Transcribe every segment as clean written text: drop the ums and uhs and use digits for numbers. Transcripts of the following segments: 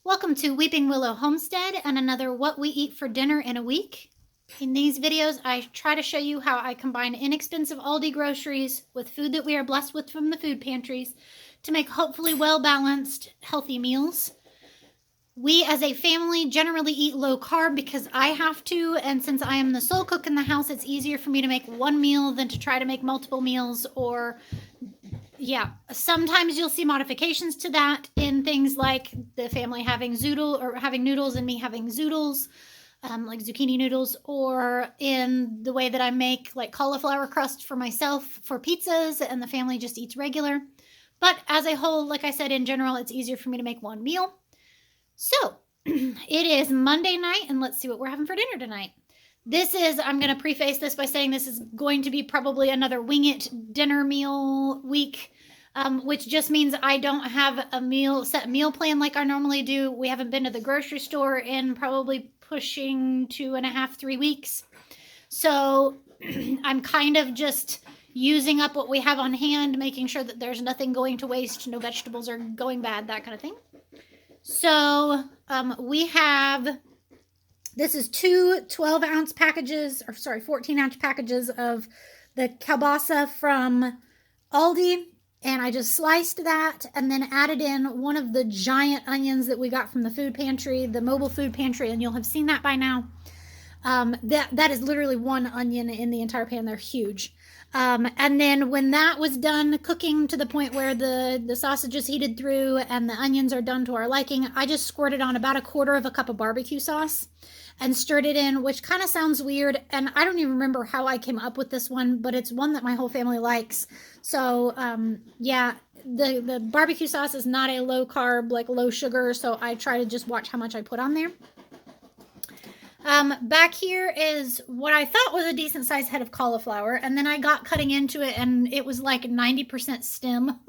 Welcome to Weeping Willow Homestead and another What We Eat for Dinner in a Week. In these videos, I try to show you how I combine inexpensive Aldi groceries with food that we are blessed with from the food pantries to make hopefully well-balanced, healthy meals. We as a family generally eat low carb because I have to, and since I am the sole cook in the house, it's easier for me to make one meal than to try to make multiple meals. Or sometimes you'll see modifications to that in things like the family having having noodles and me having zoodles, like zucchini noodles, or in the way that I make like cauliflower crust for myself for pizzas and the family just eats regular. But as a whole, like I said, in general, it's easier for me to make one meal. So it is Monday night, and let's see what we're having for dinner tonight. I'm going to preface this by saying this is going to be probably another wing it dinner meal week, which just means I don't have a set meal plan like I normally do. We haven't been to the grocery store in probably pushing 2.5, 3 weeks. So I'm kind of just using up what we have on hand, making sure that there's nothing going to waste, no vegetables are going bad, that kind of thing. So this is two 12-ounce packages, 14-ounce packages of the kielbasa from Aldi. And I just sliced that and then added in one of the giant onions that we got from the food pantry, the mobile food pantry, and you'll have seen that by now. That is literally one onion in the entire pan. They're huge. And then when that was done cooking to the point where the sausage is heated through and the onions are done to our liking, I just squirted on about 1/4 cup of barbecue sauce and stirred it in, which kind of sounds weird. And I don't even remember how I came up with this one, but it's one that my whole family likes. So, the barbecue sauce is not a low carb, like low sugar. So I try to just watch how much I put on there. Back here is what I thought was a decent sized head of cauliflower, and then I got cutting into it and it was like 90% stem,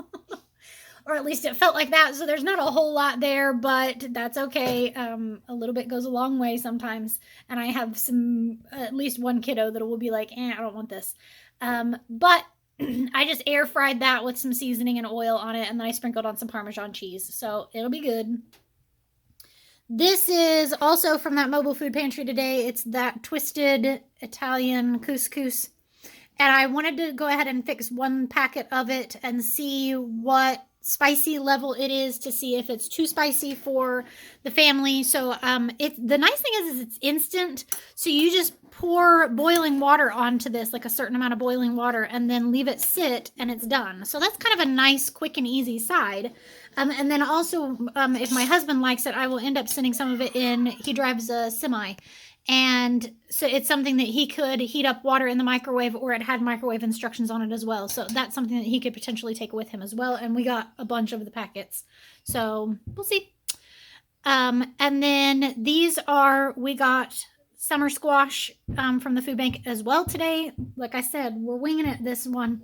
or at least it felt like that. So there's not a whole lot there, but that's okay. A little bit goes a long way sometimes, and I have at least one kiddo that will be like, I don't want this. But I just air fried that with some seasoning and oil on it, and then I sprinkled on some Parmesan cheese, so it'll be good. This is also from that mobile food pantry today. It's that twisted Italian couscous. And I wanted to go ahead and fix one packet of it and see what spicy level it is to see if it's too spicy for the family. So the nice thing is it's instant. So you just pour boiling water onto this, like a certain amount of boiling water, and then leave it sit and it's done. So that's kind of a nice, quick and easy side. And then also, if my husband likes it, I will end up sending some of it in. He drives a semi. And so it's something that he could heat up water in the microwave, or it had microwave instructions on it as well. So that's something that he could potentially take with him as well. And we got a bunch of the packets. So we'll see. And then we got summer squash from the food bank as well today. Like I said, we're winging it this one.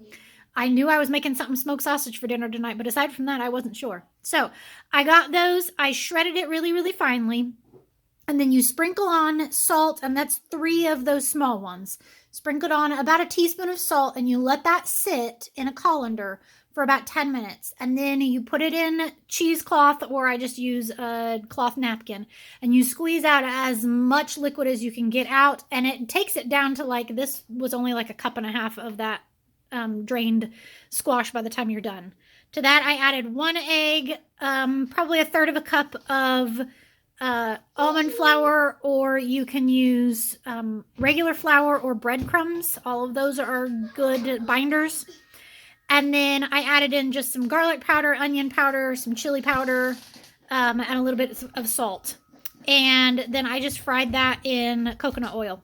I knew I was making something smoked sausage for dinner tonight, but aside from that, I wasn't sure. So I got those. I shredded it really, really finely. And then you sprinkle on salt, and that's 3 of those small ones. Sprinkled on about a teaspoon of salt, and you let that sit in a colander for about 10 minutes. And then you put it in cheesecloth, or I just use a cloth napkin, and you squeeze out as much liquid as you can get out. And it takes it down to like, this was only like 1.5 cups of that drained squash by the time you're done. To that, I added 1 egg, probably 1/3 cup of almond flour, or you can use regular flour or breadcrumbs. All of those are good binders. And then I added in just some garlic powder, onion powder, some chili powder, and a little bit of salt. And then I just fried that in coconut oil.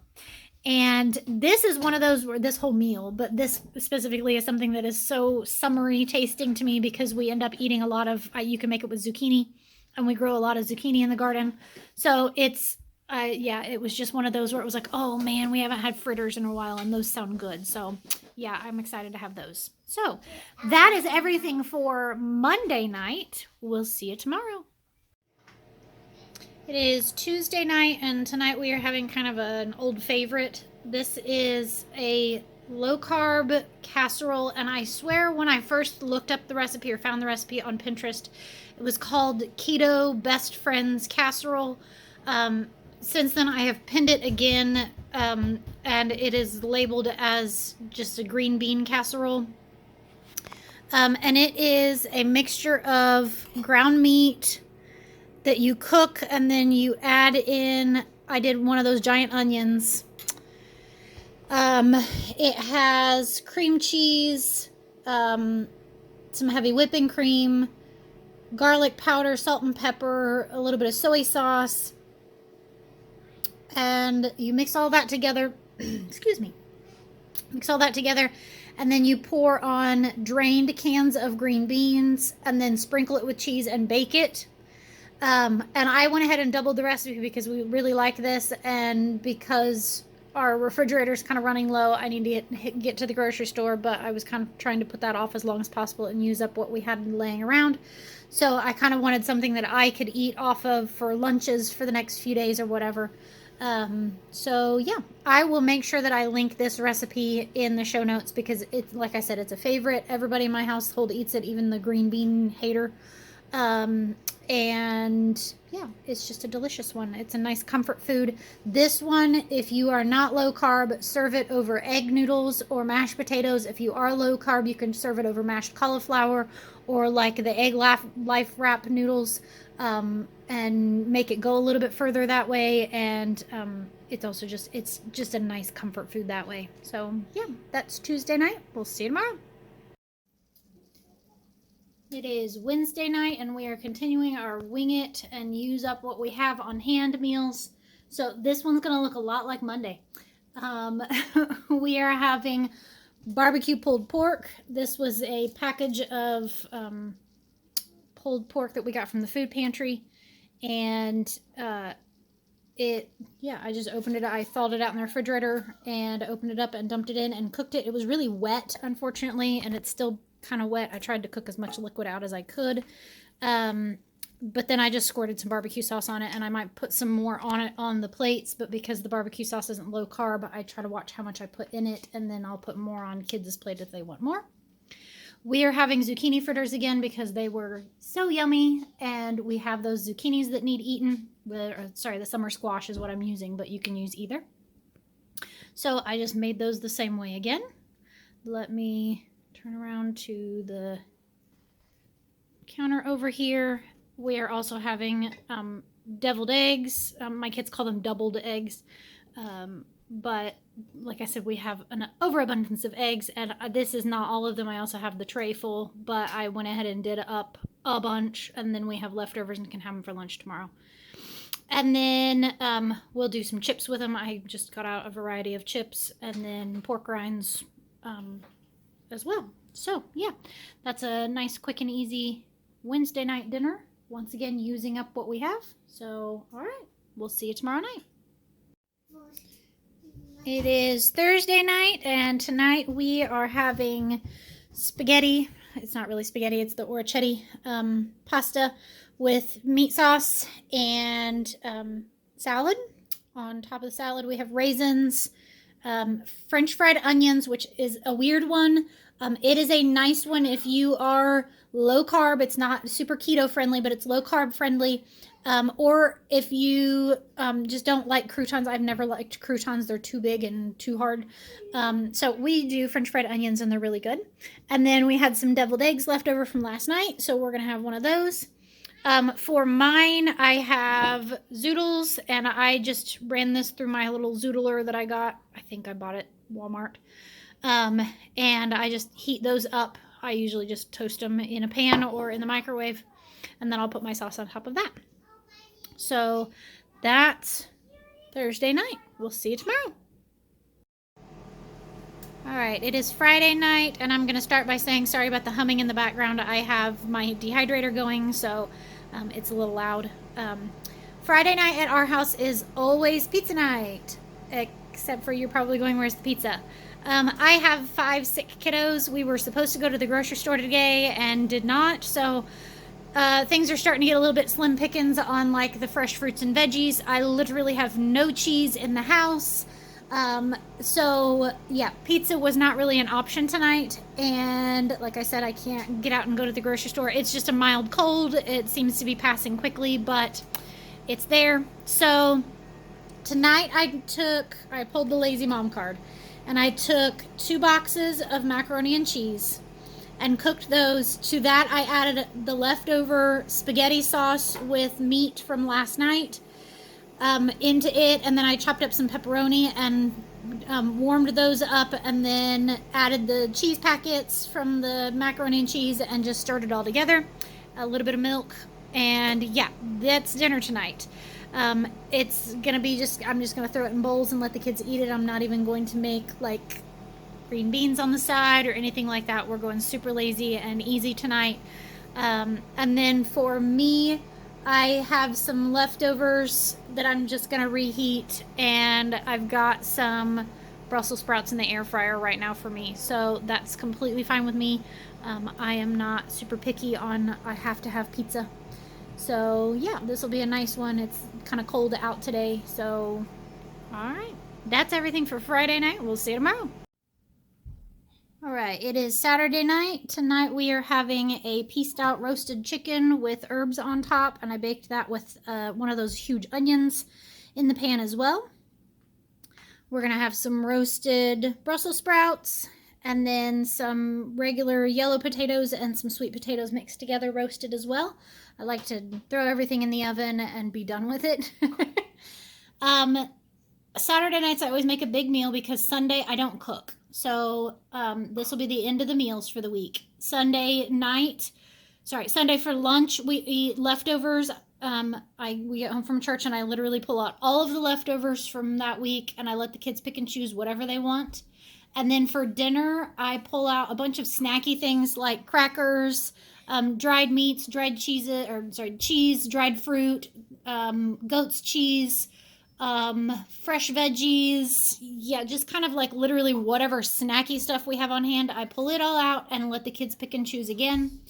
And this is one of those where this whole meal, but this specifically is something that is so summery tasting to me because we end up eating a lot of, you can make it with zucchini, and we grow a lot of zucchini in the garden. So it's, it was just one of those where it was like, oh man, we haven't had fritters in a while and those sound good. So yeah, I'm excited to have those. So that is everything for Monday night. We'll see you tomorrow. It is Tuesday night, and tonight we are having kind of an old favorite. This is a low carb casserole, and I swear when I first looked up the recipe or found the recipe on Pinterest, it was called Keto Best Friends Casserole. Since then, I have pinned it again, and it is labeled as just a green bean casserole. And it is a mixture of ground meat that you cook, and then you add in, I did one of those giant onions. It has cream cheese, some heavy whipping cream, garlic powder, salt and pepper, a little bit of soy sauce, and you mix all that together. Excuse me. Mix all that together, and then you pour on drained cans of green beans, and then sprinkle it with cheese and bake it. And I went ahead and doubled the recipe because we really like this, and because our refrigerator's kind of running low, I need to get to the grocery store, but I was kind of trying to put that off as long as possible and use up what we had laying around. So I kind of wanted something that I could eat off of for lunches for the next few days or whatever. So yeah, I will make sure that I link this recipe in the show notes because it's, like I said, it's a favorite. Everybody in my household eats it, even the green bean hater. And yeah, it's just a delicious one. It's a nice comfort food. This one, if you are not low carb, serve it over egg noodles or mashed potatoes. If you are low carb, you can serve it over mashed cauliflower or like the egg life wrap noodles, and make it go a little bit further that way. And it's also it's just a nice comfort food that way. So yeah, that's Tuesday night. We'll see you tomorrow. It is Wednesday night, and we are continuing our wing it and use up what we have on hand meals. So this one's going to look a lot like Monday. We are having barbecue pulled pork. This was a package of pulled pork that we got from the food pantry, and I just opened it. I thawed it out in the refrigerator and opened it up and dumped it in and cooked it. It was really wet, unfortunately, and it's still kind of wet. I tried to cook as much liquid out as I could, but then I just squirted some barbecue sauce on it, and I might put some more on it on the plates, but because the barbecue sauce isn't low carb, I try to watch how much I put in it, and then I'll put more on kids' plate if they want more. We are having zucchini fritters again because they were so yummy, and we have those zucchinis that need eaten. The summer squash is what I'm using, but you can use either. So I just made those the same way again. Let me turn around to the counter over here. We are also having deviled eggs. My kids call them doubled eggs. But like I said, we have an overabundance of eggs, and this is not all of them. I also have the tray full, but I went ahead and did up a bunch, and then we have leftovers and can have them for lunch tomorrow. And then we'll do some chips with them. I just got out a variety of chips, and then pork rinds as well. So yeah, that's a nice, quick and easy Wednesday night dinner. Once again, using up what we have. So, all right, we'll see you tomorrow night. It is Thursday night, and tonight we are having spaghetti. It's not really spaghetti, it's the orecchiette pasta with meat sauce and salad. On top of the salad, we have raisins, French fried onions, which is a weird one. It is a nice one if you are low carb. It's not super keto friendly, but it's low carb friendly. Or if you just don't like croutons. I've never liked croutons. They're too big and too hard. So we do French fried onions, and they're really good. And then we had some deviled eggs left over from last night, so we're going to have one of those. For mine, I have zoodles, and I just ran this through my little zoodler that I got. I think I bought it at Walmart. And I just heat those up. I usually just toast them in a pan or in the microwave, and then I'll put my sauce on top of that. So that's Thursday night. We'll see you tomorrow. All right, it is Friday night, and I'm going to start by saying sorry about the humming in the background. I have my dehydrator going, so it's a little loud. Friday night at our house is always pizza night, except for you're probably going, where's the pizza? I have 5 sick kiddos. We were supposed to go to the grocery store today and did not, so things are starting to get a little bit slim pickings on like the fresh fruits and veggies. I literally have no cheese in the house. So yeah, pizza was not really an option tonight. And like I said, I can't get out and go to the grocery store. It's just a mild cold. It seems to be passing quickly, but it's there. So tonight I pulled the lazy mom card and I took 2 boxes of macaroni and cheese and cooked those. To that, I added the leftover spaghetti sauce with meat from last night into it, and then I chopped up some pepperoni and warmed those up, and then added the cheese packets from the macaroni and cheese and just stirred it all together. A little bit of milk, and yeah, that's dinner tonight. It's gonna be I'm just gonna throw it in bowls and let the kids eat it. I'm not even going to make like green beans on the side or anything like that. We're going super lazy and easy tonight. And then for me, I have some leftovers that I'm just going to reheat, and I've got some Brussels sprouts in the air fryer right now for me. So that's completely fine with me. I am not super picky on I have to have pizza. So yeah, this will be a nice one. It's kind of cold out today. So, all right. That's everything for Friday night. We'll see you tomorrow. All right, it is Saturday night. Tonight we are having a pieced out roasted chicken with herbs on top, and I baked that with one of those huge onions in the pan as well. We're going to have some roasted Brussels sprouts, and then some regular yellow potatoes and some sweet potatoes mixed together, roasted as well. I like to throw everything in the oven and be done with it. Saturday nights I always make a big meal because Sunday I don't cook. So this will be the end of the meals for the week. Sunday for lunch we eat leftovers. We get home from church and I literally pull out all of the leftovers from that week and I let the kids pick and choose whatever they want. And then for dinner, I pull out a bunch of snacky things like crackers, dried meats, cheese, dried fruit, goat's cheese, fresh veggies. Yeah, just kind of like literally whatever snacky stuff we have on hand. I pull it all out and let the kids pick and choose again.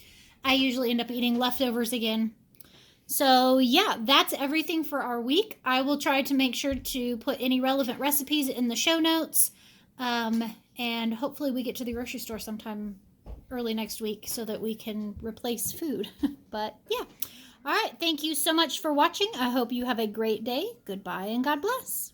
I usually end up eating leftovers again. So yeah, that's everything for our week. I will try to make sure to put any relevant recipes in the show notes. And hopefully we get to the grocery store sometime early next week so that we can replace food. But yeah. All right. Thank you so much for watching. I hope you have a great day. Goodbye and God bless.